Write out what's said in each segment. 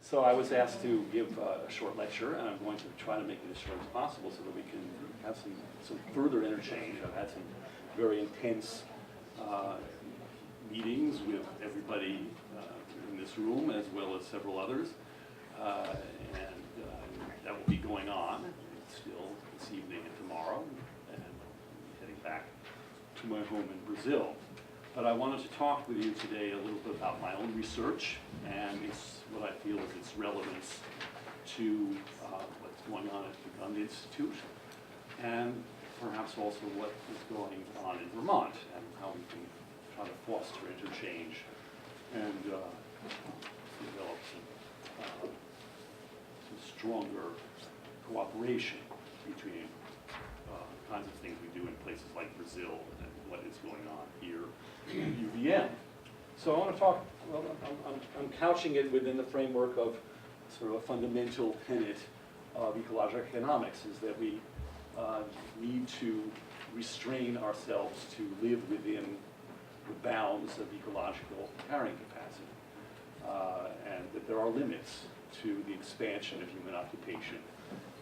So I was asked to give a short lecture, and I'm going to try to make it as short as possible so that we can have some further interchange. I've had some very intense meetings with everybody in this room, as well as several others, and that will be going on still this evening and tomorrow, and heading back to my home in Brazil. But I wanted to talk with you today a little bit about my own research and what I feel is its relevance to what's going on at the Gun Institute, and perhaps also what is going on in Vermont and how we can try to foster interchange and develop some stronger cooperation between kinds of things we do in places like Brazil and what is going on here in UVM. So I want to talk, well, I'm couching it within the framework of sort of a fundamental tenet of ecological economics, is that we need to restrain ourselves to live within the bounds of ecological carrying capacity, and that there are limits to the expansion of human occupation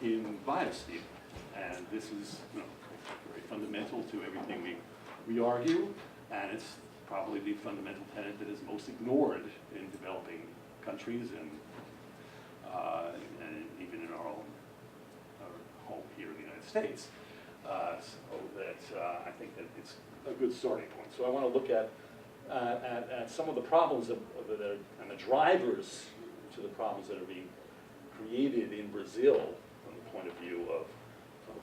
in biosphere. And this is very fundamental to everything we argue, and it's probably the fundamental tenet that is most ignored in developing countries and even in our home here in the United States. So that I think that it's a good starting point. So I want to look at some of the problems and the drivers to the problems that are being created in Brazil from the point of view of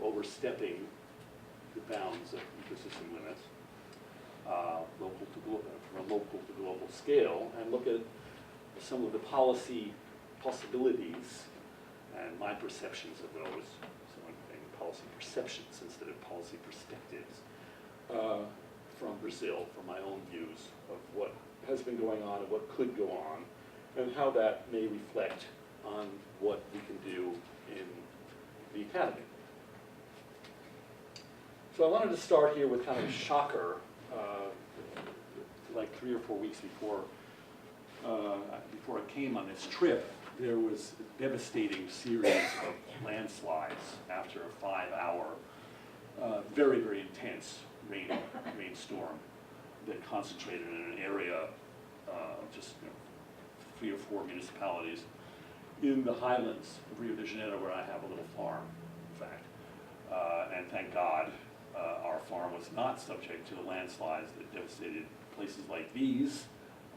overstepping the bounds of ecosystem limits, from a local to global scale, and look at some of the policy possibilities and my perceptions of those. So I'm saying policy perceptions instead of policy perspectives from Brazil, from my own views of what has been going on and what could go on, and how that may reflect on what we can do in the academy. So I wanted to start here with kind of a shocker. Like 3 or 4 weeks before I came on this trip, there was a devastating series of landslides after a 5-hour, very, very intense rainstorm that concentrated in an area of just 3 or 4 municipalities in the highlands of Rio de Janeiro, where I have a little farm, in fact. And thank God, our farm was not subject to the landslides that devastated places like these.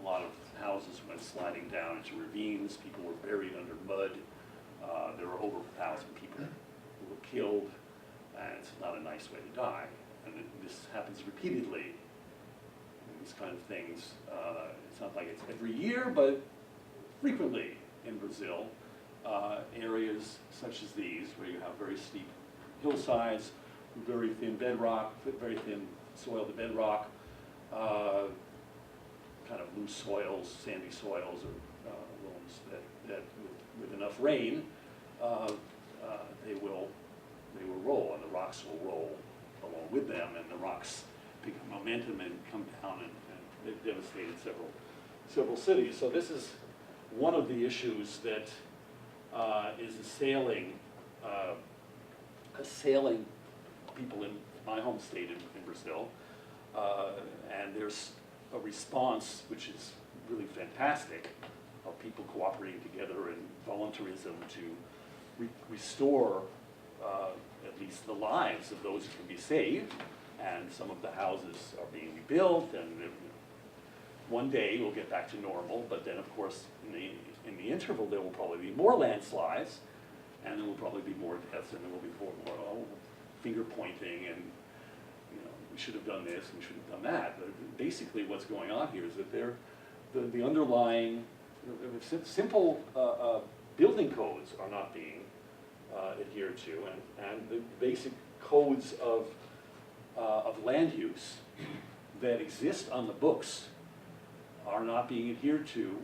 A lot of houses went sliding down into ravines. People were buried under mud. There were over 1,000 people who were killed, and it's not a nice way to die. And this happens repeatedly. These kind of things, it's not like it's every year, but frequently in Brazil, areas such as these, where you have very steep hillsides, very thin bedrock, very thin soil to bedrock, kind of loose soils, sandy soils, or loams that with enough rain, they will roll, and the rocks will roll along with them, and the rocks pick up momentum and come down, and they've devastated several cities. So this is one of the issues that is assailing people in my home state in Brazil, and there's a response which is really fantastic of people cooperating together in voluntarism to restore at least the lives of those who can be saved, and some of the houses are being rebuilt, and one day we'll get back to normal, but then of course in the interval there will probably be more landslides, and there will probably be more deaths, and there will be more finger pointing, and we should have done this, and we should have done that. But basically what's going on here is that the underlying simple building codes are not being adhered to, and the basic codes of land use that exist on the books are not being adhered to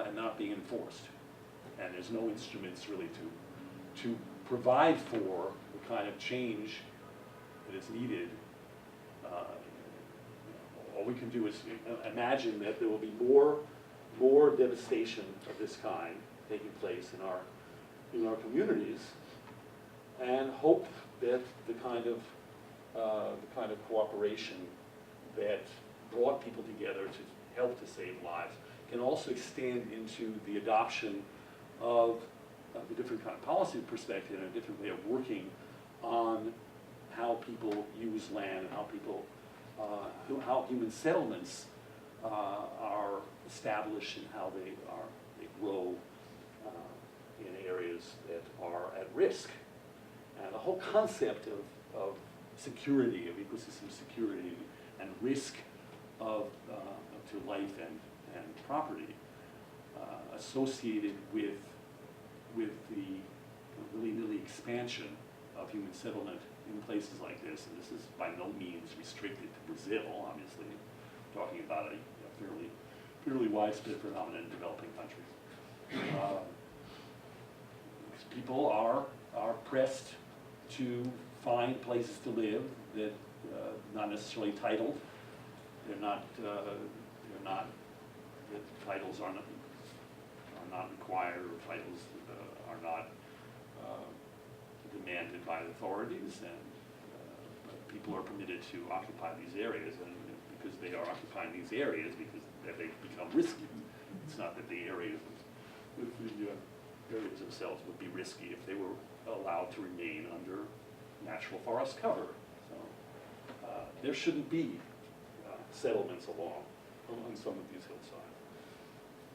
and not being enforced. And there's no instruments really to provide for the kind of change that is needed. All we can do is imagine that there will be more devastation of this kind taking place in our communities, and hope that the kind of cooperation that brought people together to help to save lives can also extend into the adoption of a different kind of policy perspective and a different way of working on how people use land, how people, how human settlements are established and how they grow in areas that are at risk. And the whole concept of security, of ecosystem security and risk to life and property associated with the willy-nilly expansion of human settlement in places like this. And this is by no means restricted to Brazil, obviously. We're talking about a fairly widespread phenomenon in developing countries. People are pressed to find places to live that not necessarily titled. They're not. The titles are not required, or titles are not demanded by the authorities, and but people are permitted to occupy these areas, and because they are occupying these areas, because they become risky. It's not that the areas themselves would be risky if they were allowed to remain under natural forest cover. So there shouldn't be settlements along some of these hillsides.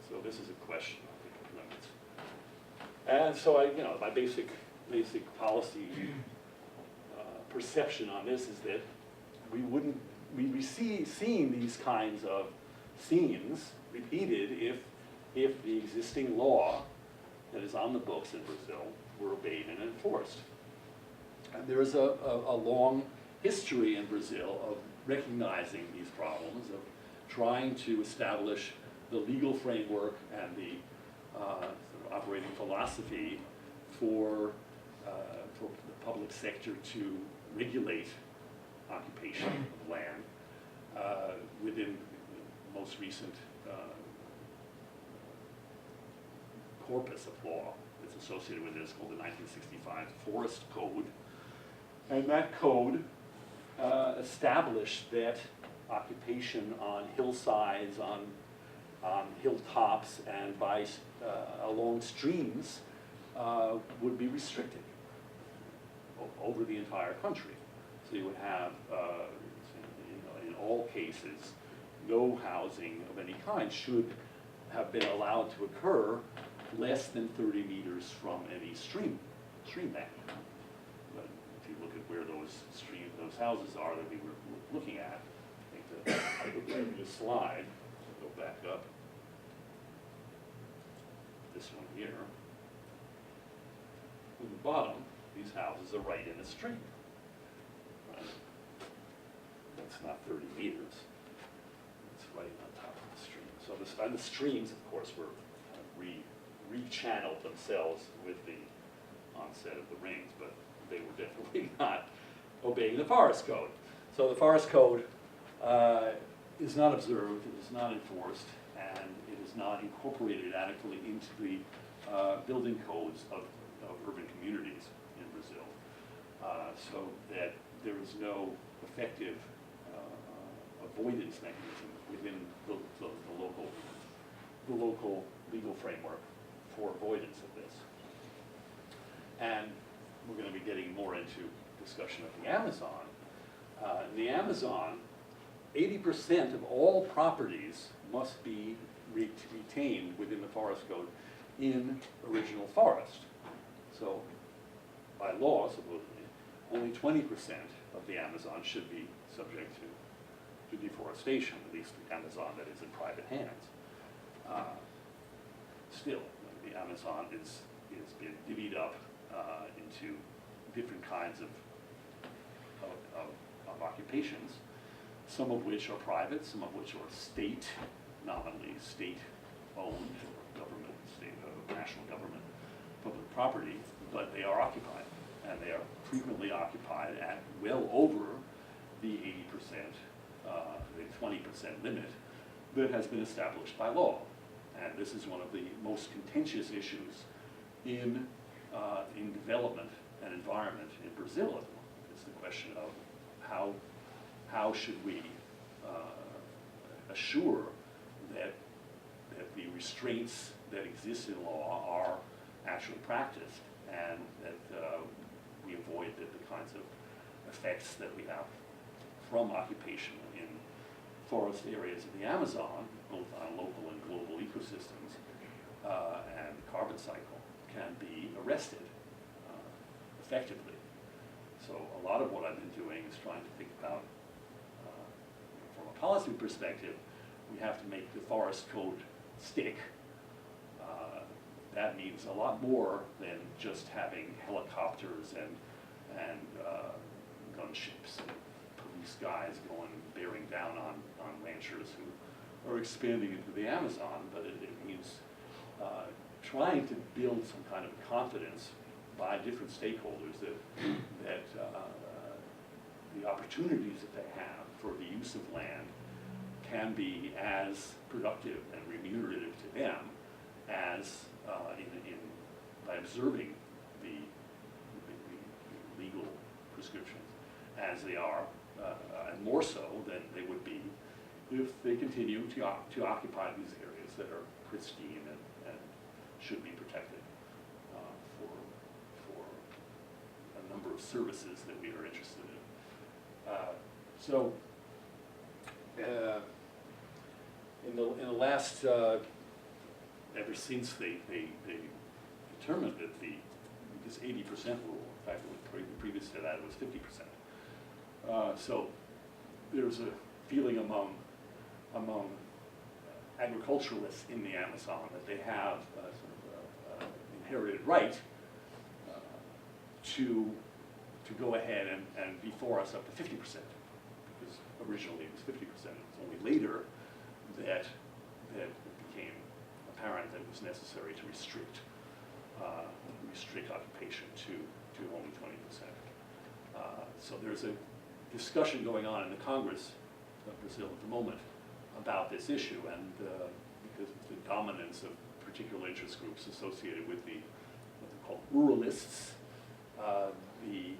So this is a question, I think, of limits. And so my basic policy perception on this is that we see seeing these kinds of scenes repeated if the existing law that is on the books in Brazil were obeyed and enforced. And there is a long history in Brazil of recognizing these problems, of trying to establish the legal framework and the sort of operating philosophy for the public sector to regulate occupation of land within the most recent corpus of law that's associated with this, called the 1965 Forest Code. And that code established that occupation on hillsides, on hilltops, and along streams would be restricted over the entire country. So you would have, in all cases, no housing of any kind should have been allowed to occur less than 30 meters from any stream bank. But if you look at where those houses are that we were looking at, I think the previous slide, go back up, this one here, in the bottom, these houses are right in the stream. Right? That's not 30 meters. It's right on top of the stream. So the streams, of course, were rechanneled themselves with the onset of the rains, but they were definitely not obeying the forest code. So the forest code is not observed, it is not enforced, and it is not incorporated adequately into the building codes of urban communities in Brazil, so that there is no effective avoidance mechanism within the local legal framework for avoidance of this. And we're going to be getting more into discussion of the Amazon. In the Amazon, 80% of all properties must be retained within the forest code in original forest. So by law, supposedly, only 20% of the Amazon should be subject to deforestation, at least the Amazon that is in private hands. Still, the Amazon is being divvied up into different kinds of occupations, some of which are private, some of which are nominally state-owned, or government, national government, public property, but they are occupied, and they are frequently occupied at well over the 80%, the 20% limit that has been established by law. And this is one of the most contentious issues in development and environment in Brazil at the moment. It's the question of how should we assure that the restraints that exist in law are actually practiced, and that we avoid the kinds of effects that we have from occupation in forest areas of the Amazon, both on local and global ecosystems, and the carbon cycle can be arrested effectively. So a lot of what I've been doing is trying to think about, from a policy perspective, we have to make the forest code stick. That means a lot more than just having helicopters and gunships and police guys going bearing down on ranchers who are expanding into the Amazon, but it means trying to build some kind of confidence by different stakeholders that the opportunities that they have for the use of land can be as productive and remunerative to them as by observing the legal prescriptions as they are, and more so than they would be if they continue to occupy these areas that are pristine and should be protected for a number of services that we are interested in. So in the last, ever since they determined that this 80% rule, in fact, previous to that it was 50%. So there's a feeling among agriculturalists in the Amazon that they have sort of inherited right to go ahead and deforest up to 50%, because originally it was 50%. It was only later that it became apparent that it was necessary to restrict occupation to only 20%. So there's a discussion going on in the Congress of Brazil at the moment about this issue, and because of the dominance of particular interest groups associated with what they call ruralists, the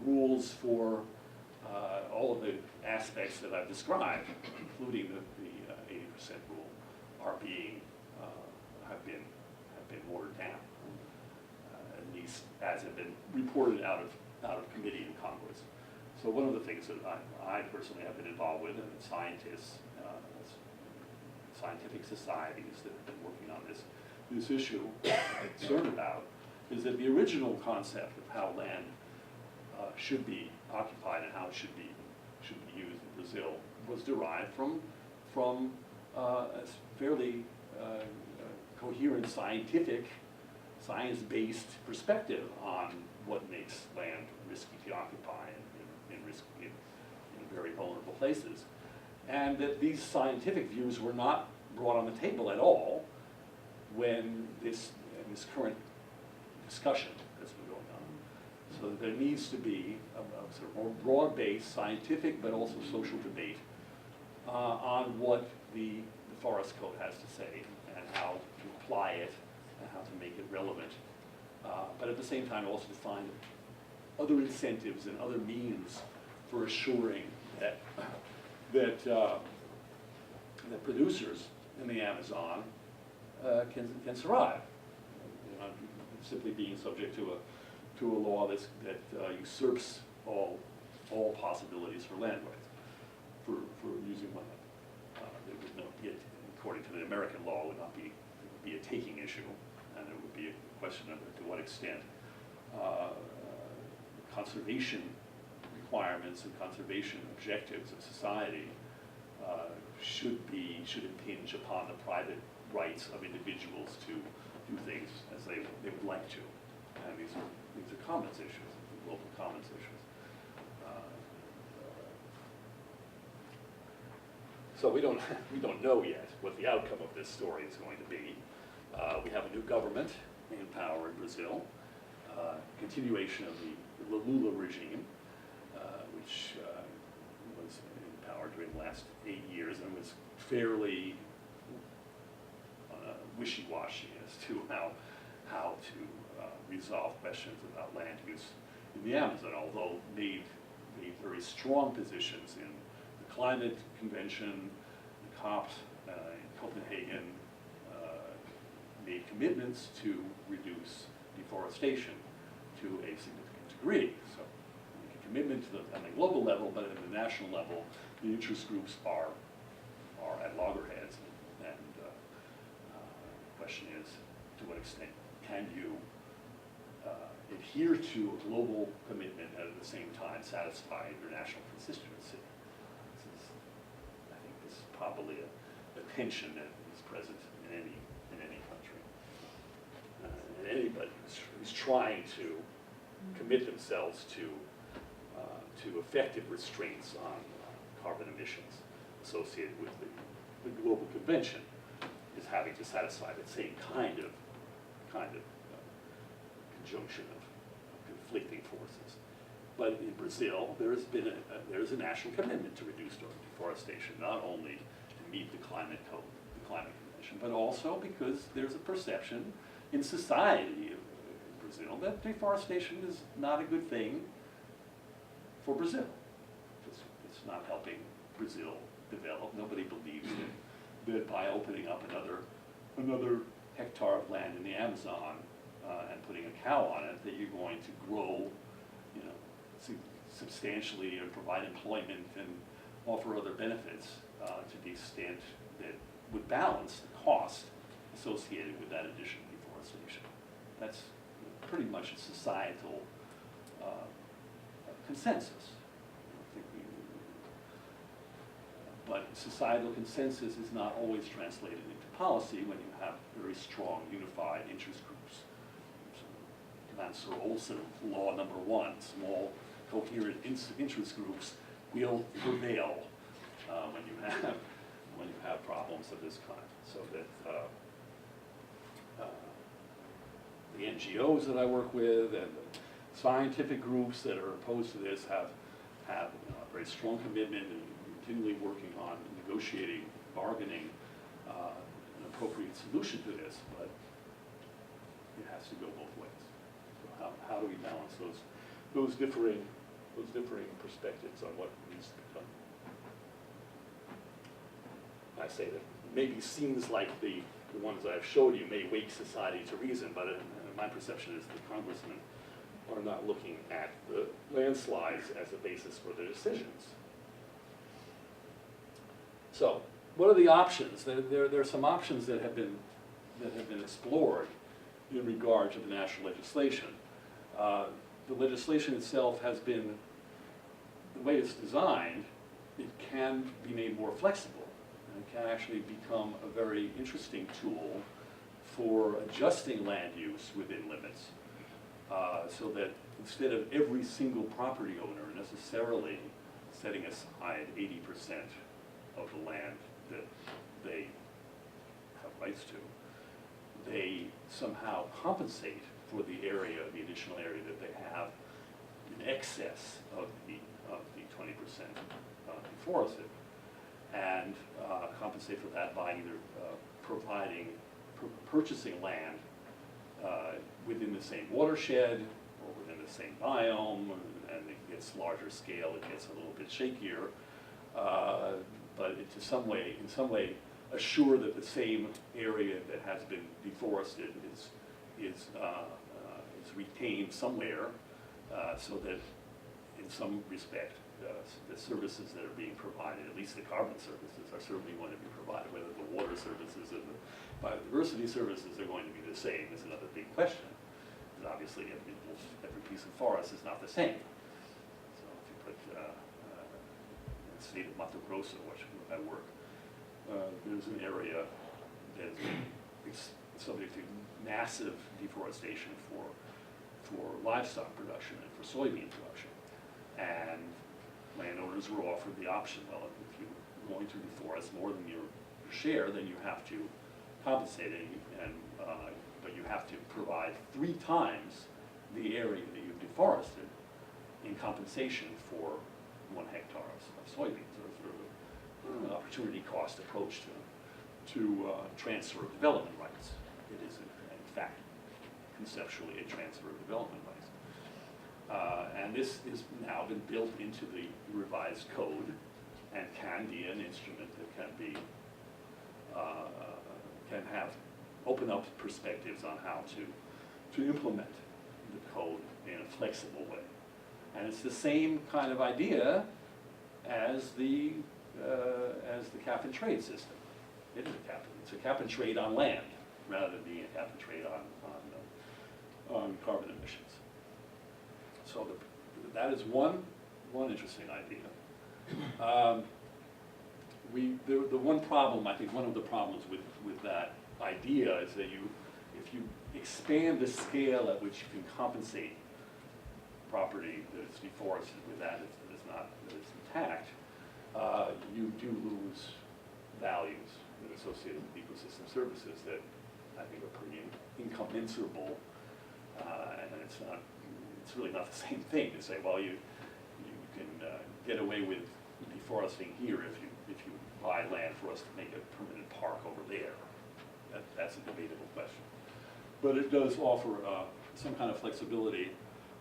rules for all of the aspects that I've described, including the 80% rule, have been watered down, at least as have been reported out of committee in Congress. So one of the things that I personally have been involved with, and scientists, scientific societies that have been working on this issue are concerned about, is that the original concept of how land should be occupied and how it should be used in Brazil was derived from a fairly coherent science-based perspective on what makes land risky to occupy in very vulnerable places, and that these scientific views were not brought on the table at all when this current discussion that's been going on. So there needs to be a sort of more broad-based scientific but also social debate on what the Forest Code has to say and how to apply it and how to make it relevant. But at the same time also to find other incentives and other means for assuring that producers in the Amazon can survive. Simply being subject to a law that usurps all possibilities for land rights, for using land. It would not be, according to the American law, would not be a taking issue, and it would be a question of to what extent conservation requirements and conservation objectives of society should impinge upon the private rights of individuals to do things as they would like to. And these are commons issues, local commons issues. So we don't know yet what the outcome of this story is going to be. We have a new government in power in Brazil, continuation of the Lula regime, which was in power during the last 8 years and was fairly wishy-washy as to how to resolve questions about land use in the Amazon, although made very strong positions in the climate convention, the COP in Copenhagen, made commitments to reduce deforestation to a significant degree. So make a commitment to on the global level, but at the national level, the interest groups are at loggerheads. And the question is, to what extent can you adhere to a global commitment and at the same time satisfy international consistency? I think this is probably a tension that is present in any country. And anybody who's trying to commit themselves to effective restraints on carbon emissions associated with the global convention is having to satisfy that same kind of conjunction of conflicting forces. But in Brazil, there's a national commitment to reduce deforestation, not only to meet the climate code, the climate convention, but also because there's a perception in society in Brazil that deforestation is not a good thing for Brazil. It's not helping Brazil develop. Nobody believes that by opening up another hectare of land in the Amazon and putting a cow on it, that you're going to grow, substantially and provide employment and offer other benefits to the extent that would balance the cost associated with that additional deforestation. That's pretty much a societal consensus. But societal consensus is not always translated into policy when you have very strong, unified interest groups. So, Mansur Olson, law number 1, small, coherent interest groups will prevail when you have problems of this kind. So that the NGOs that I work with and the scientific groups that are opposed to this have a very strong commitment and continually working on negotiating, bargaining an appropriate solution to this, but it has to go both ways. So how do we balance those differing perspectives on what needs to be done? I say that maybe seems like the ones that I've showed you may wake society to reason, but my perception is the congressmen are not looking at the landslides as a basis for their decisions. So, what are the options? There are some options that have been explored in regard to the national legislation. The legislation itself has been, the way it's designed, it can be made more flexible. And it can actually become a very interesting tool for adjusting land use within limits. So that instead of every single property owner necessarily setting aside 80% of the land that they have rights to, they somehow compensate for the area, the additional area that they have in excess of the 20% deforested, and compensate for that by either purchasing land within the same watershed or within the same biome, and it gets larger scale, it gets a little bit shakier, but in some way assure that the same area that has been deforested is retained somewhere, so that in some respect the services that are being provided, at least the carbon services, are certainly going to be provided. Whether the water services and the biodiversity services are going to be the same is another big question. And obviously every piece of forest is not the same. So if you put in the state of Mato Grosso, which I work, there's an area that is subject to massive deforestation for livestock production and for soybean production. And landowners were offered the option, well, if you're going to deforest more than your share, then you have to compensate it, but you have to provide 3 times the area that you've deforested in compensation for 1 hectare of soybeans, or sort of an opportunity cost approach to transfer of development rights. It is, in fact, conceptually a transfer of development rights. And this has now been built into the revised code and can be an instrument that can be, open up perspectives on how to implement the code in a flexible way. And it's the same kind of idea as the cap and trade system. It is it's a cap and trade on land rather than being a cap and trade on carbon emissions. So that is one interesting idea. The one problem, I think one of the problems with that idea is that if you expand the scale at which you can compensate property that's deforested with that is intact, you do lose values that are associated with ecosystem services that I think are pretty incommensurable, and it's really not the same thing to say, well, you can get away with deforesting here if you buy land for us to make a permanent park over there. That's a debatable question. But it does offer some kind of flexibility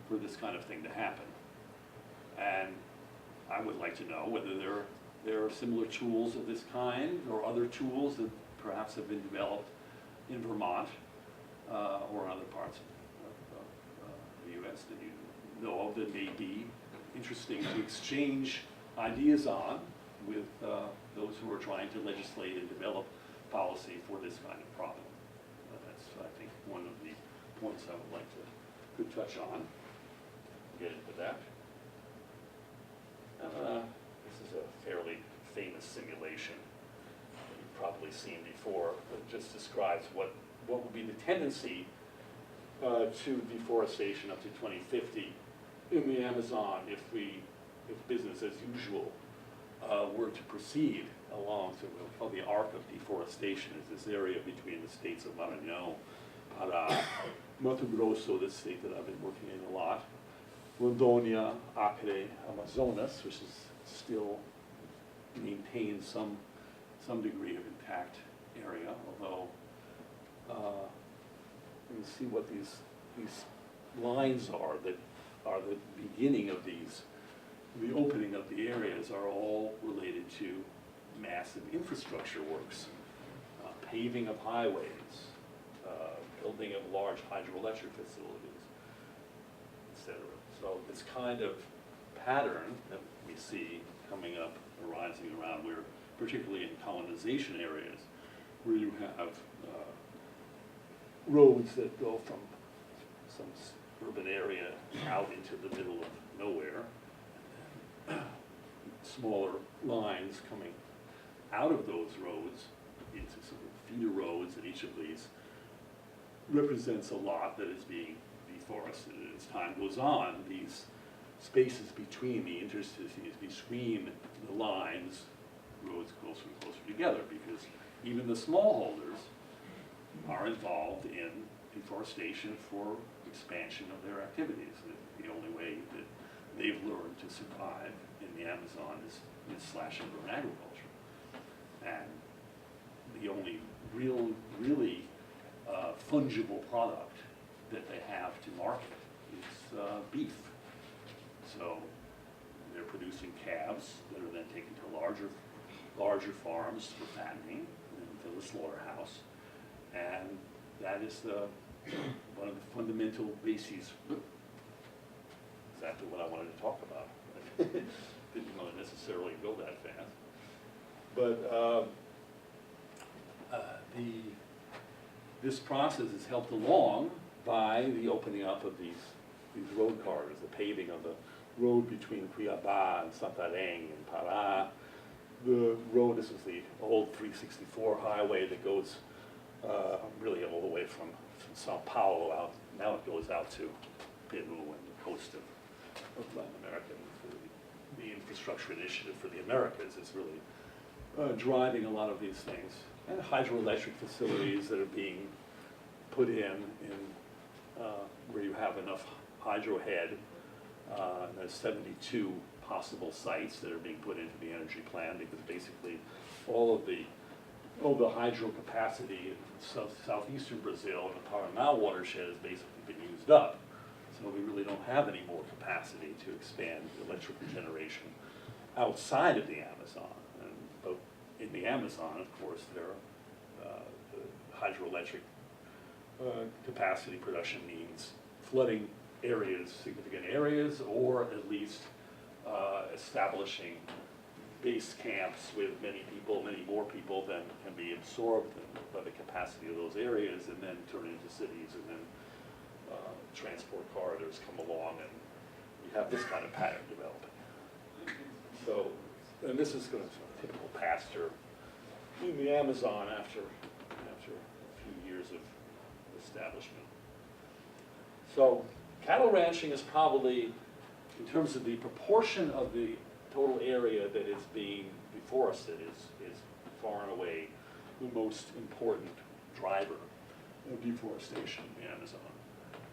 for this kind of thing to happen. And I would like to know whether there are similar tools of this kind or other tools that perhaps have been developed in Vermont or other parts of the U.S. that you know of that may be interesting to exchange ideas on with those who are trying to legislate and develop policy for this kind of problem. That's, I think, one of the points I would like to touch on. Get into that. This is a fairly famous simulation that you've probably seen before. It just describes what would be the tendency to deforestation up to 2050 in the Amazon if business as usual were to proceed along. So we'll call the arc of deforestation is this area between the states of Maranhão, Pará, Mato Grosso, this state that I've been working in a lot, Rondônia, Acre, Amazonas, which is still maintains some degree of intact area, although you can see what these lines are that are the beginning of these. The opening of the areas are all related to massive infrastructure works, paving of highways, building of large hydroelectric facilities, etc. So this kind of pattern that we see coming up, arising around where, particularly in colonization areas, where you have roads that go from some urban area out into the middle of nowhere, smaller lines coming out of those roads into sort of feeder roads, and each of these represents a lot that is being deforested. And as time goes on, these spaces between the interstices between the lines grows closer and closer together, because even the smallholders are involved in deforestation for expansion of their activities. The only way that they've learned to survive in the Amazon is slash and burn agriculture. And the only really fungible product that they have to market is beef. So they're producing calves that are then taken to larger farms for fattening into the slaughterhouse. And that is one of the fundamental bases. Exactly what I wanted to talk about. Didn't want to necessarily go that fast. But this process is helped along by the opening up of these road corridors, the paving of the road between Cuiabá and Santarém and Pará. The road, this is the old 364 highway that goes really all the way from Sao Paulo out. Now it goes out to Peru and the coast of Latin America. The infrastructure initiative for the Americas is really driving a lot of these things. And hydroelectric facilities that are being put in where you have enough hydro head. There's 72 possible sites that are being put into the energy plan, because basically all of the the hydro capacity in southeastern Brazil and the Paraná watershed has basically been used up. So we really don't have any more capacity to expand electrical generation outside of the Amazon. But in the Amazon, of course, there are the hydroelectric capacity production needs flooding areas, significant areas, or at least establishing base camps with many people, many more people than can be absorbed by the capacity of those areas, and then turn into cities, and then transport corridors come along, and you have this kind of pattern developing. So, and this is going to be a typical pasture in the Amazon after a few years of establishment. So, cattle ranching is probably, in terms of the proportion of the total area that is being deforested, is far and away the most important driver of deforestation in the Amazon.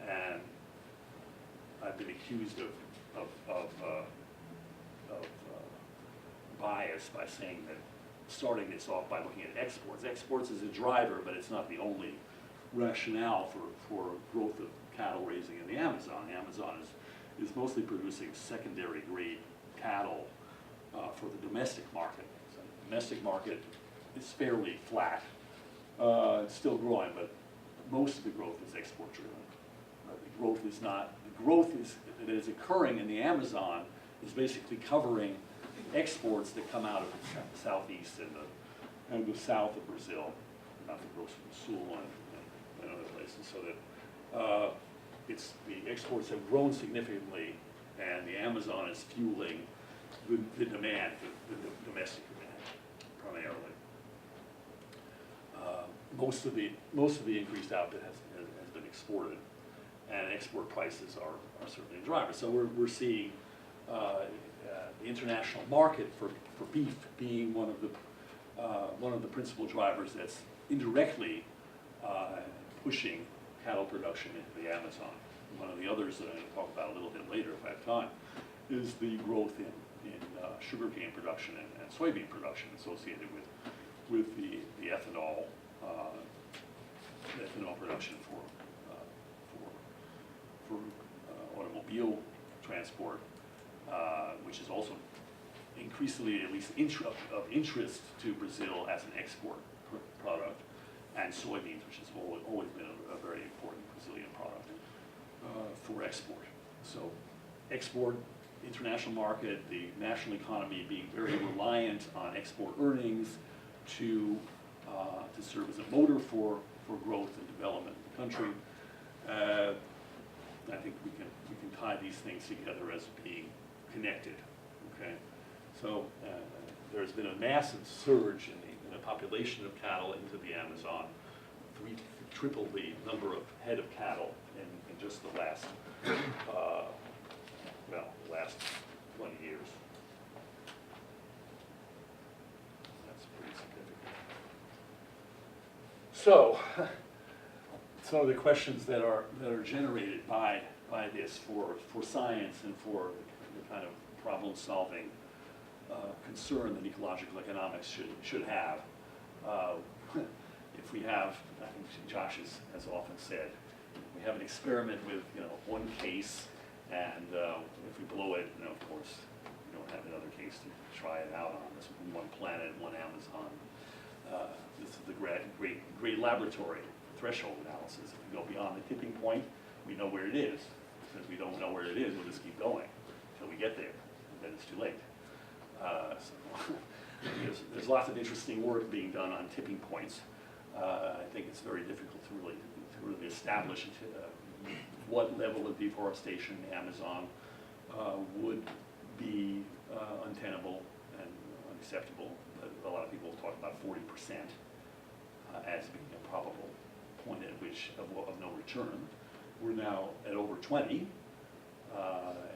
And I've been accused of bias by saying that, starting this off by looking at exports. Exports is a driver, but it's not the only rationale for growth of cattle raising in the Amazon. The Amazon is mostly producing secondary grade cattle for the domestic market. So the domestic market is fairly flat. It's still growing, but most of the growth is export driven. The growth that is occurring in the Amazon is basically covering exports that come out of the southeast and the south of Brazil, not the growth from Sul and other places. So that the exports have grown significantly, and the Amazon is fueling the demand, the domestic demand, primarily. Most of the increased output has been exported, and export prices are certainly a driver. So we're seeing the international market for beef being one of the principal drivers that's indirectly pushing cattle production into the Amazon. One of the others that I'm going to talk about a little bit later if I have time is the growth in sugarcane production and soybean production associated with the ethanol production for automobile transport, which is also increasingly at least of interest to Brazil as an export product, and soybeans, which has always been a very important Brazilian product for export. So export, international market, the national economy being very reliant on export earnings to serve as a motor for growth and development of the country. I think we can tie these things together as being connected. Okay, so there's been a massive surge in the population of cattle into the Amazon, triple the number of head of cattle in just the last last 20 years. That's pretty significant. So, some of the questions that are generated by this for science and for the kind of problem-solving concern that ecological economics should have. If we have, I think Josh has often said, we have an experiment with one case, and if we blow it, of course, we don't have another case to try it out on. This one planet, one Amazon. This is the great laboratory threshold analysis. If we go beyond the tipping point, we know where it is. If we don't know where it is, we'll just keep going until we get there, and then it's too late. So there's lots of interesting work being done on tipping points. I think it's very difficult to really establish what level of deforestation in the Amazon would be untenable and unacceptable. But a lot of people talk about 40% as being a probable point at which of no return. We're now at over 20,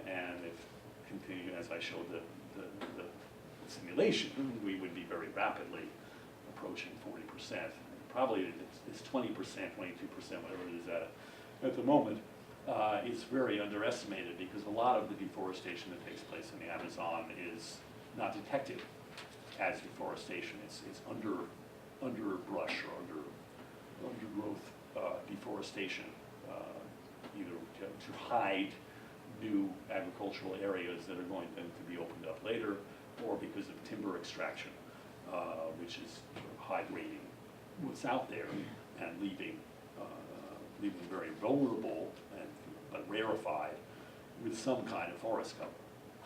and if continue as I showed the simulation, we would be very rapidly approaching 40%. Probably it's 20%, 22%, whatever it is at the moment. It's very underestimated because a lot of the deforestation that takes place in the Amazon is not detected as deforestation. It's underbrush or undergrowth deforestation, either to hide new agricultural areas that are going to be opened up later, or because of timber extraction, which is sort of high-grading what's out there and leaving very vulnerable but rarefied with some kind of forest cover.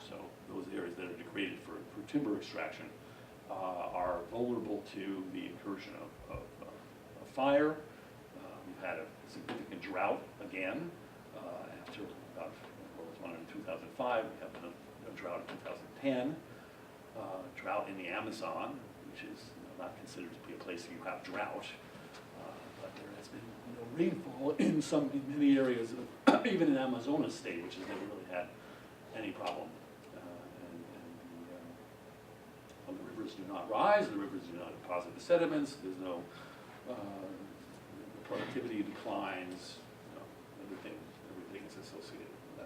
So those areas that are degraded for timber extraction are vulnerable to the incursion of fire. We've had a significant drought again after about, well, it was one in 2005, we have a drought in 2010, drought in the Amazon, which is not considered to be a place where you have drought, but there has been no rainfall in many areas, even in Amazonas state, which has never really had any problem. The rivers do not rise, the rivers do not deposit the sediments, there's no, the productivity declines, everything is associated with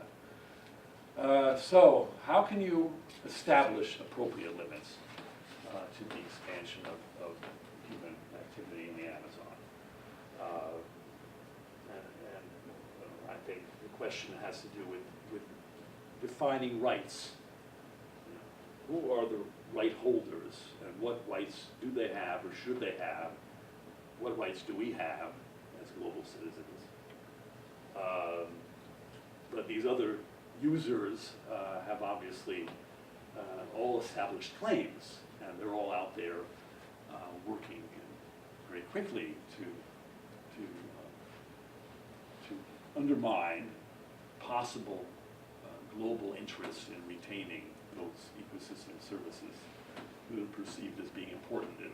that. So, how can you establish appropriate limits to the expansion of human activity in the Amazon? And I think the question has to do with defining rights. Who are the right holders, and what rights do they have or should they have? What rights do we have as global citizens? But these other users have obviously all established claims, and they're all out there working very quickly to undermine possible global interest in retaining those ecosystem services that are perceived as being important in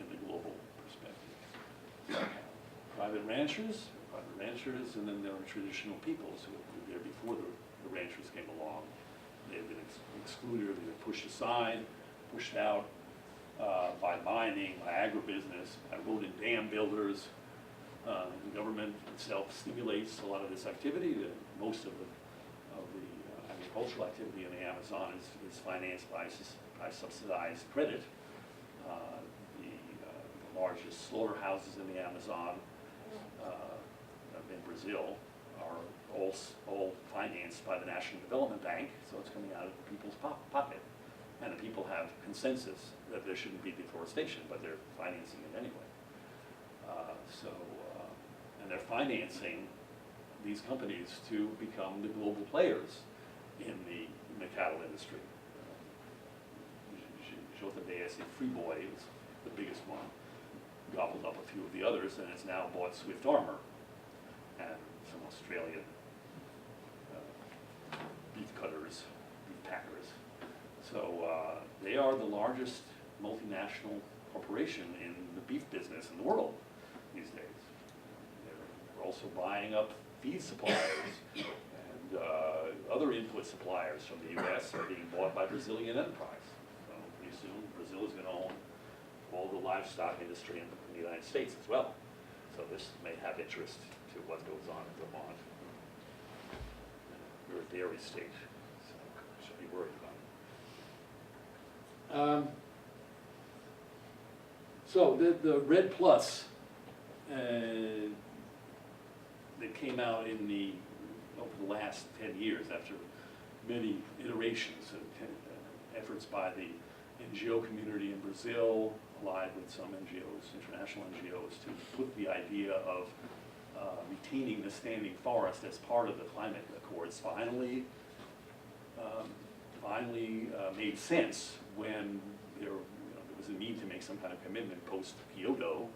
the global perspective. Private ranchers, and then there are traditional peoples who were there before the ranchers came along. They've been excluded, they've been pushed aside, pushed out by mining, by agribusiness, by road and dam builders. The government itself stimulates a lot of this activity. Most of the agricultural activity in the Amazon is financed by subsidized credit. The largest slaughterhouses in the Amazon in Brazil are all financed by the National Development Bank, so it's coming out of the people's pocket. And the people have consensus that there shouldn't be deforestation, but they're financing it anyway. And they're financing these companies to become the global players in the cattle industry. Chittenden Freeboy is the biggest one, gobbled up a few of the others, and has now bought Swift Armor and some Australian beef cutters, beef packers. So they are the largest multinational corporation in the beef business in the world these days. They're also buying up feed suppliers, and other input suppliers from the U.S. are being bought by Brazilian enterprise. So pretty soon Brazil is going to own all the livestock industry in the United States as well. So this may have interest to what goes on in Vermont. We're a dairy state, so we should be worried about it. So the Red Plus that came out over the last 10 years, after many iterations and efforts by the NGO community in Brazil, allied with some NGOs, international NGOs, to put the idea of retaining the standing forest as part of the climate accords finally made sense when there was a need to make some kind of commitment post-Kyoto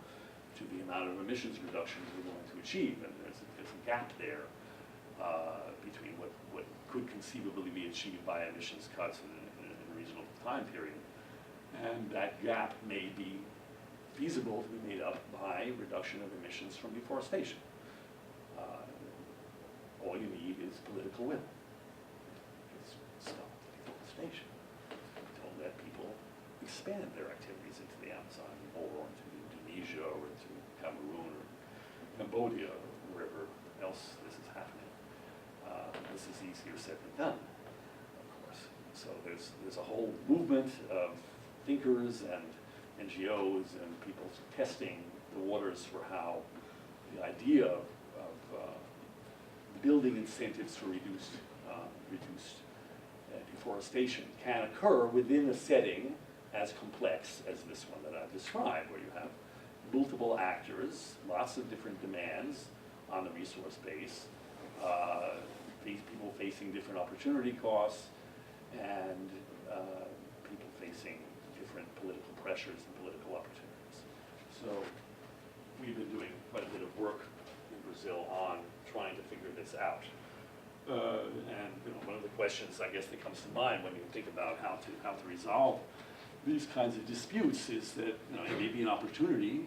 to the amount of emissions reductions we're going to achieve. And there's a gap there between what could conceivably be achieved by emissions cuts in a reasonable time period. And that gap may be feasible to be made up by reduction of emissions from deforestation. All you need is political will. Just stop deforestation. Don't let people expand their activities into the Amazon or into Indonesia or into Cameroon or Cambodia or wherever else this is happening. This is easier said than done, of course. So there's a whole movement of thinkers and NGOs and people testing the waters for how the idea of building incentives for reduced deforestation can occur within a setting as complex as this one that I've described, where you have multiple actors, lots of different demands on the resource base, these people facing different opportunity costs, and people facing different political pressures and political opportunities. So we've been doing quite a bit of work in Brazil on trying to figure this out. And one of the questions, I guess, that comes to mind when you think about how to resolve these kinds of disputes is that it may be an opportunity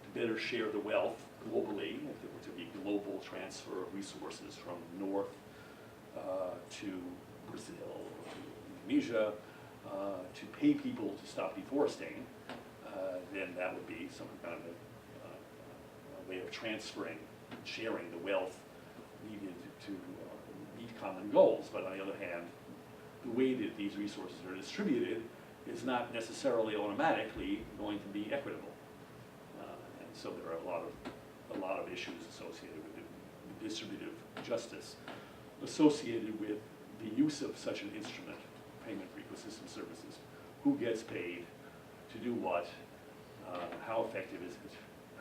to better share the wealth globally, if there were to be global transfer of resources from north to Brazil or to Indonesia, to pay people to stop deforesting, then that would be some kind of a way of transferring, sharing the wealth needed to meet common goals. But on the other hand, the way that these resources are distributed is not necessarily automatically going to be equitable. And so there are a lot of issues associated with the distributive justice associated with the use of such an instrument, payment for ecosystem services. Who gets paid to do what? How effective is it?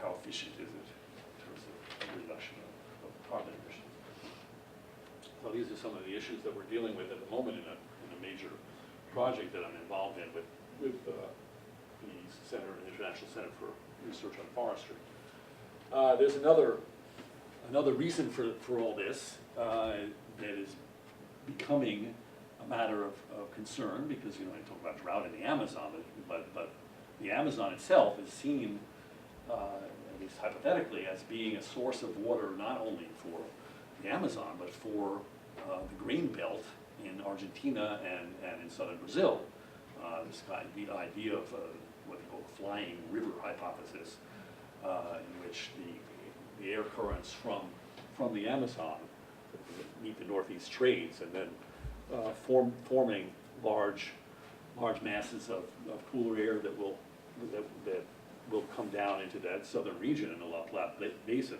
How efficient is it in terms of reduction of carbon emissions? So these are some of the issues that we're dealing with at the moment in a major project that I'm involved in with the International Center for Research on Forestry. There's another reason for all this that is becoming a matter of concern, because I talk about drought in the Amazon, but the Amazon itself is seen, at least hypothetically, as being a source of water not only for the Amazon, but for the grain belt in Argentina and in southern Brazil. The idea of what they call the flying river hypothesis, in which the air currents from the Amazon meet the northeast trades, and then forming large masses of cooler air that will come down into that southern region in the La Plata Basin.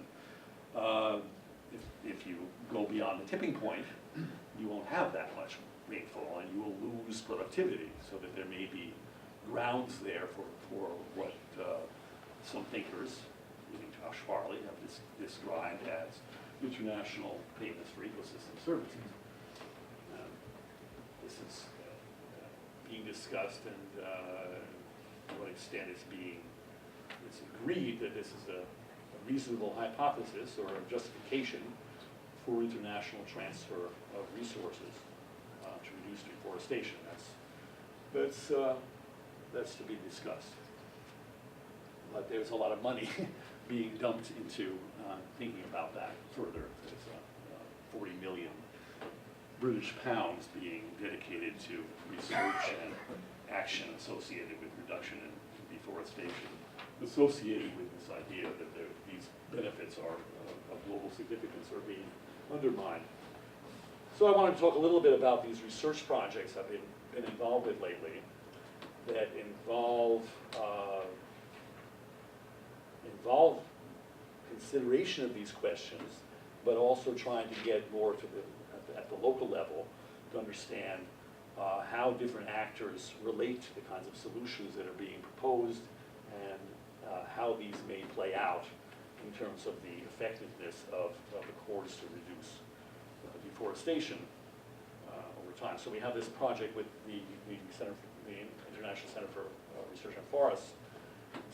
If you go beyond the tipping point, you won't have that much rainfall, and you will lose productivity, so that there may be grounds there for what some thinkers, including Josh Farley, have described as international payments for ecosystem services. This is being discussed, and to what extent it's agreed that this is a reasonable hypothesis or a justification for international transfer of resources to reduce deforestation. That's to be discussed. But there's a lot of money being dumped into thinking about that further. There's 40 million British pounds being dedicated to research and action associated with reduction in deforestation, associated with this idea that these benefits are of global significance are being undermined. So I wanted to talk a little bit about these research projects I've been involved with lately that involve consideration of these questions, but also trying to get more to at the local level to understand how different actors relate to the kinds of solutions that are being proposed, and how these may play out in terms of the effectiveness of the course to reduce deforestation over time. So we have this project with the International Center for Research on Forests,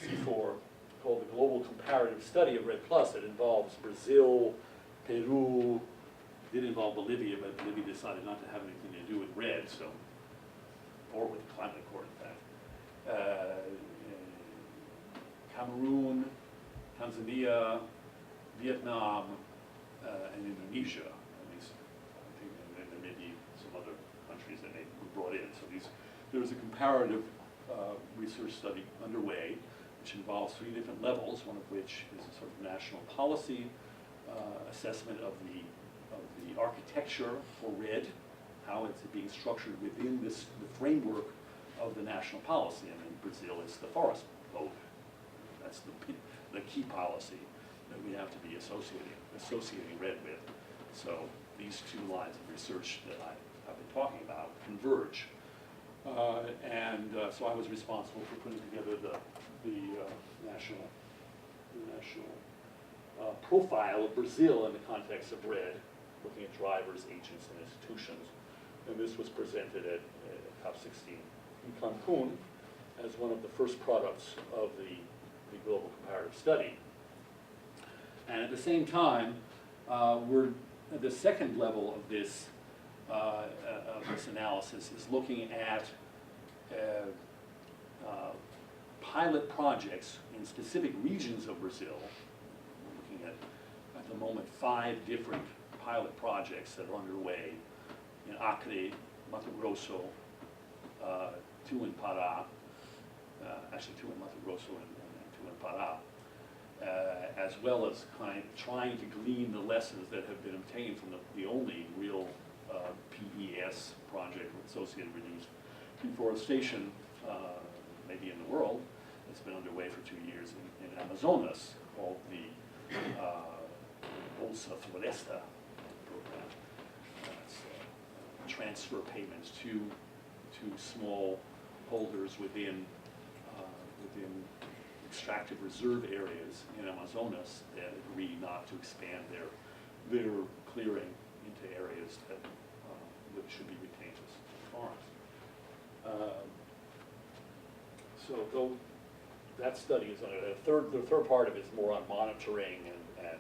C4, called the Global Comparative Study of REDD+. It involves Brazil, Peru, did involve Bolivia, but Bolivia decided not to have anything to do with REDD, or with the climate accord, in fact. Cameroon, Tanzania, Vietnam, and Indonesia. At least, I think, and there may be some other countries that may be brought in. So there's a comparative research study underway, which involves 3 different levels, one of which is a sort of national policy assessment of the architecture for REDD, how it's being structured within the framework of the national policy. And in Brazil, it's the forest vote. That's the key policy that we have to be associating red with. So these two lines of research that I've been talking about converge. So I was responsible for putting together the national profile of Brazil in the context of red, looking at drivers, agents, and institutions. And this was presented at COP16 in Cancun as one of the first products of the global comparative study. And at the same time, we're at the second level of this analysis is looking at pilot projects in specific regions of Brazil. We're looking at the moment, 5 different pilot projects that are underway in Acre, Mato Grosso, 2 in Pará, actually 2 in Mato Grosso and 2 in Pará, as well as trying to glean the lessons that have been obtained from the only real PES project associated with deforestation, maybe in the world. It's been underway for 2 years in Amazonas, called the Bolsa Floresta program. It's transfer payments to small holders within extractive reserve areas in Amazonas that agree not to expand their clearing into areas that should be retained as farms. So though that study is on the third part of it is more on monitoring and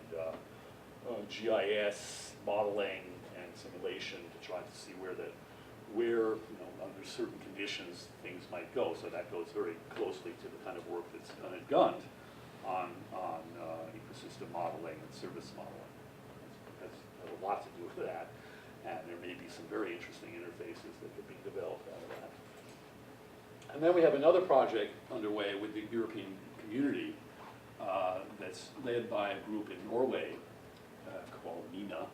GIS modeling and simulation to try to see where under certain conditions things might go. So that goes very closely to the kind of work that's done at GUNT on ecosystem modeling and service modeling. It has a lot to do with that, and there may be some very interesting interfaces that could be developed out of that. And then we have another project underway with the European community that's led by a group in Norway called NINA,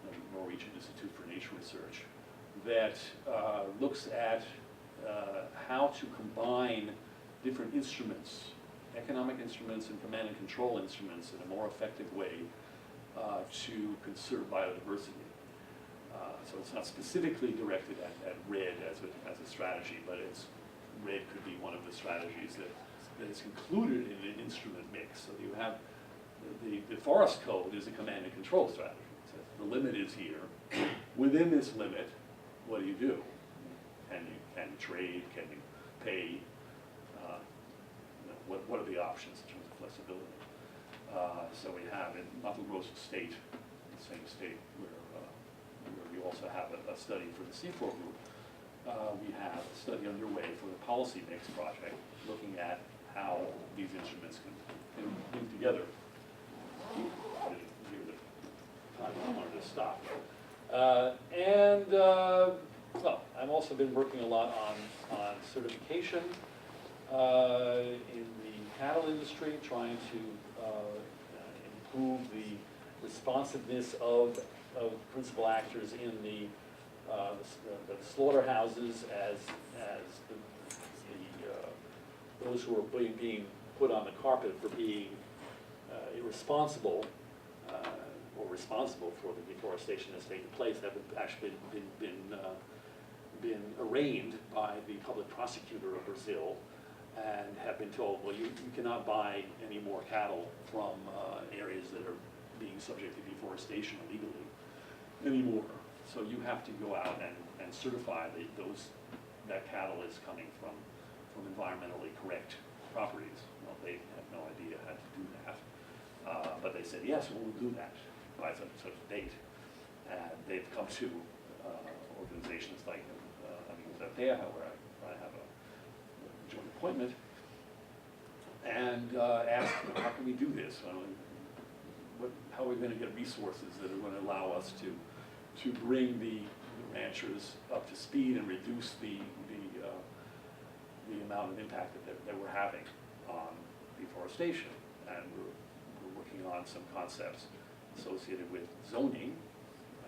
the Norwegian Institute for Nature Research, that looks at how to combine different instruments, economic instruments and command and control instruments in a more effective way to conserve biodiversity. So it's not specifically directed at RED as a strategy, but RED could be one of the strategies that is included in an instrument mix. So you have the forest code is a command and control strategy. So the limit is here. Within this limit, what do? Can you trade? Can you pay? What are the options in terms of flexibility? So we have in Mato Grosso State, the same state where we also have a study for the C4 group. We have a study underway for the Policy Mix project, looking at how these instruments can move together. Here the time I wanted to stop. Well, I've also been working a lot on certification in the cattle industry, trying to improve the responsiveness of principal actors in the slaughterhouses as those who are being put on the carpet for being irresponsible or responsible for the deforestation that's taken place have actually been arraigned by the public prosecutor of Brazil and have been told, well, you cannot buy any more cattle from areas that are being subject to deforestation illegally anymore. So you have to go out and certify that cattle is coming from environmentally correct properties. Well, they have no idea how to do that. But they said, yes, we'll do that by such a date. And they've come to organizations like Untitled, where I have a joint appointment, and ask, how can we do this? How are we going to get resources that are going to allow us to bring the ranchers up to speed and reduce the amount of impact that we're having on deforestation? And we're working on some concepts associated with zoning,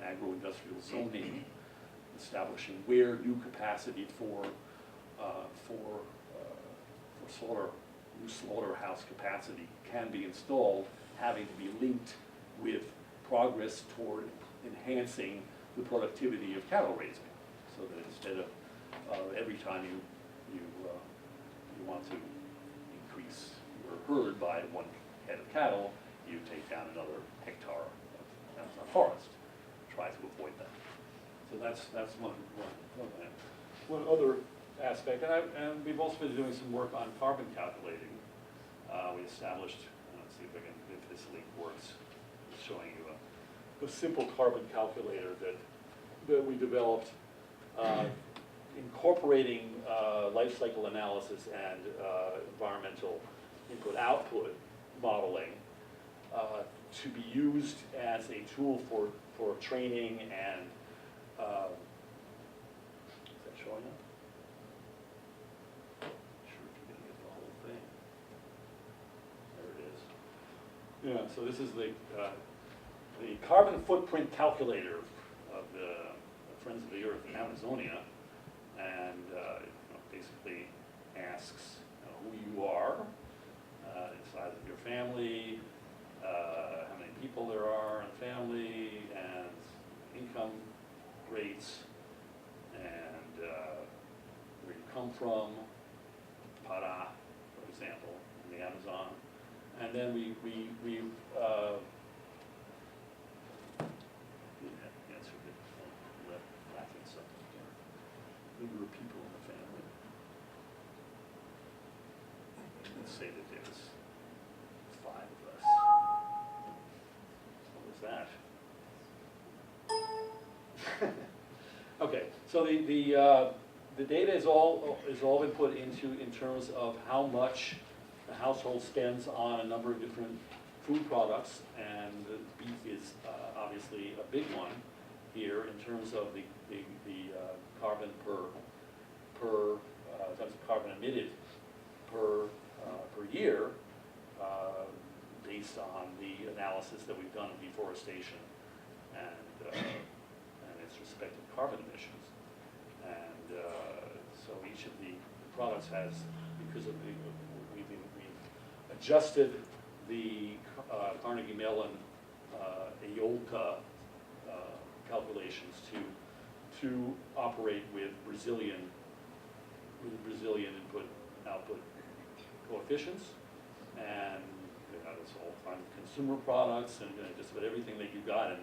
agro-industrial zoning, establishing where new capacity for slaughter new slaughterhouse capacity can be installed, having to be linked with progress toward enhancing the productivity of cattle raising. So that instead of every time you want to increase your herd by one head of cattle, you take down another hectare of Amazon forest. Try to avoid that. So that's one other aspect. And we've also been doing some work on carbon calculating. We established, let's see if this link works, it's showing you a simple carbon calculator that we developed, incorporating life cycle analysis and environmental input-output modeling to be used as a tool for training and, is that showing up? Sure, if you're gonna get the whole thing. There it is. Yeah, so this is the carbon footprint calculator of the Friends of the Earth in Amazonia, and basically asks who you are, the size of your family, how many people there are in a family, and income rates, and where you come from, Pará, for example, in the Amazon. And then we answered it on the left-hand side here. Number of people in the family. Let's say that there's 5 of us. What was that? Okay, so the data is all been put into in terms of how much the household spends on a number of different food products, and beef is obviously a big one here in terms of the carbon in terms of carbon emitted per year, based on the analysis that we've done of deforestation and its respective carbon emissions. And so each of the products has, because of we've adjusted the Carnegie Mellon EOLCA calculations to operate with Brazilian input-output coefficients, and it's all kind of consumer products and just about everything that you got in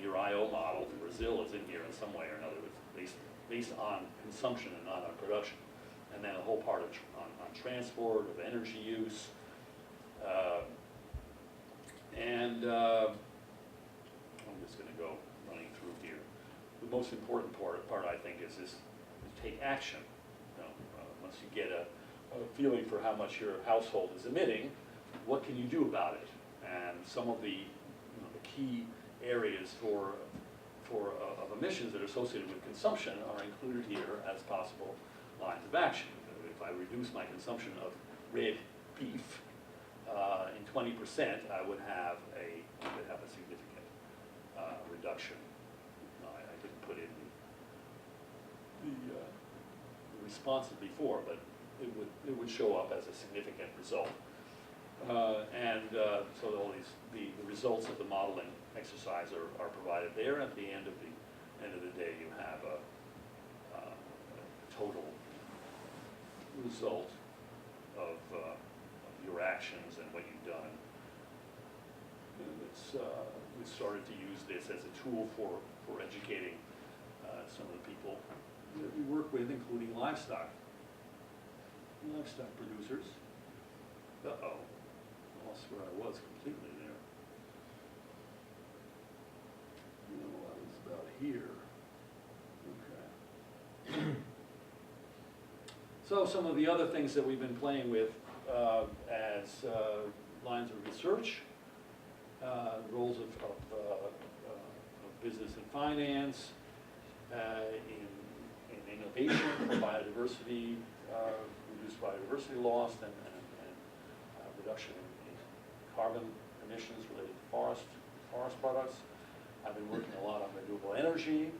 your IO model. Brazil is in here in some way or another, based on consumption and not on production, and then a whole part on transport, of energy use, and I'm just going to go running through here. The most important part I think is take action. Once you get a feeling for how much your household is emitting, what can you do about it? And some of the the key areas of emissions that are associated with consumption are included here as possible lines of action. If I reduce my consumption of red beef in 20%, I would have a significant reduction. I didn't put in the responses before, but it would show up as a significant result. So all the results of the modeling exercise are provided there. At the end of the day, you have a total result of your actions and what you've done. We started to use this as a tool for educating some of the people that we work with, including livestock producers. Uh-oh, lost where I was completely there. I was about here. Okay. So some of the other things that we've been playing with as lines of research, roles of business and finance, in innovation for biodiversity, reduced biodiversity loss, and reduction in carbon emissions related to forest products. I've been working a lot on renewable energy.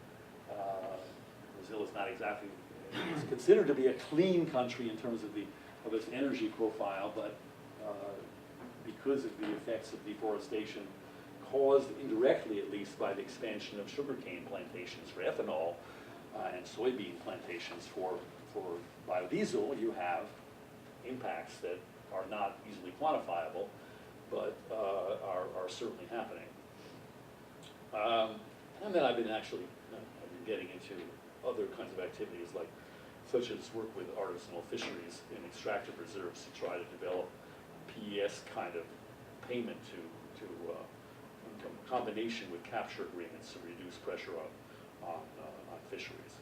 Brazil is not exactly, it's considered to be a clean country in terms of the of its energy profile, but because of the effects of deforestation caused indirectly, at least, by the expansion of sugarcane plantations for ethanol and soybean plantations for biodiesel, you have impacts that are not easily quantifiable, but are certainly happening. And then I've been getting into other kinds of activities, such as work with artisanal fisheries in extractive reserves to try to develop PES kind of payment to combination with capture agreements to reduce pressure on fisheries.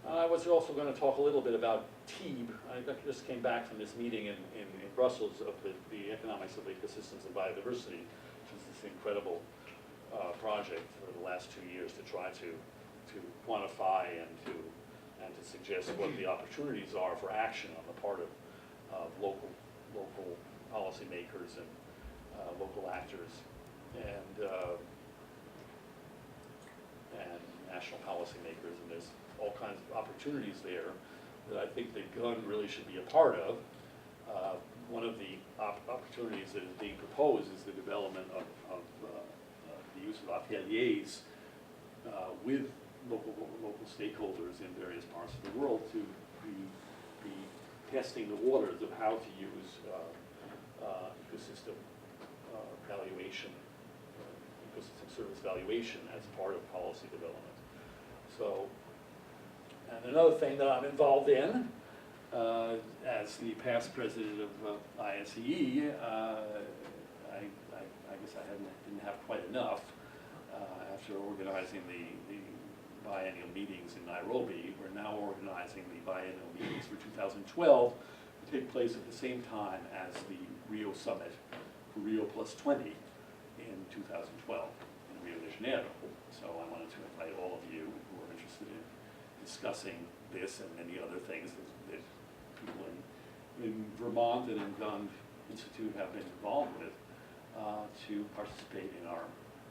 I was also going to talk a little bit about TEEB. I just came back from this meeting in Brussels of the Economics of Ecosystems and Biodiversity, which is this incredible project for the last 2 years to try to quantify and to suggest what the opportunities are for action on the part of local policymakers and local actors and national policymakers, and there's all kinds of opportunities there that I think the gun really should be a part of. One of the opportunities that is being proposed is the development of the use of ateliers with local stakeholders in various parts of the world to be testing the waters of how to use ecosystem valuation, ecosystem service valuation as part of policy development. So, and another thing that I'm involved in, as the past president of ISEE, I guess I didn't have quite enough after organizing the biennial meetings in Nairobi. We're now organizing the biennial meetings for 2012 to take place at the same time as the Rio Summit for Rio +20 in 2012 in Rio de Janeiro. So I wanted to invite all of you who are interested in discussing this and many other things that people in Vermont and in Gund Institute have been involved with to participate in our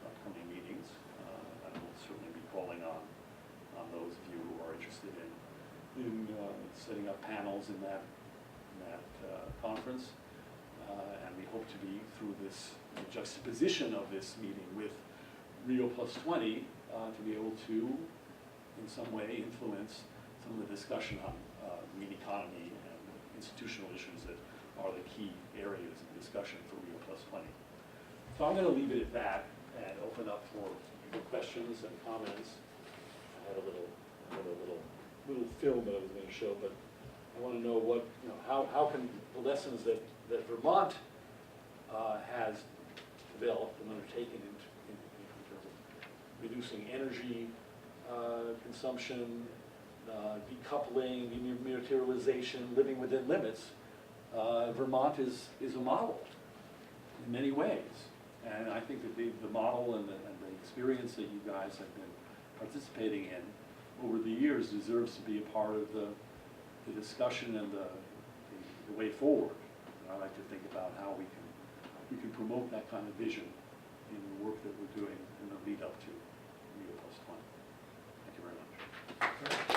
upcoming meetings. I will certainly be calling on those of you who are interested in setting up panels in that conference. And we hope to be, through this juxtaposition of this meeting with Rio +20, to be able to, in some way, influence some of the discussion on green economy and institutional issues that are the key areas of discussion for Rio +20. So I'm going to leave it at that and open up for questions and comments. I had a little film that I was going to show, but I want to know how can the lessons that Vermont has developed and undertaken in terms of reducing energy consumption, decoupling, dematerialization, living within limits. Vermont is a model in many ways. And I think that the model and the experience that you guys have been participating in over the years deserves to be a part of the discussion and the way forward. And I like to think about how we can promote that kind of vision in the work that we're doing in the lead up to Rio +20. Thank you very much.